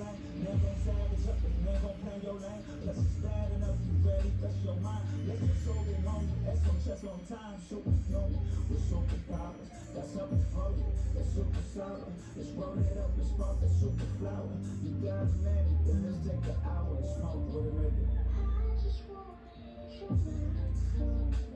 lane. Man gon' savage up, man gon' play your lane. Plus it's bad enough, you ready, that's your mind. Let's get so big on you, that's on chest on time. Superhuman with superpowers, got something for you, that's super sour. Let's roll it up and spark the super flower. You got a minute, then let's take an hour and smoke with a nigga. I just want you.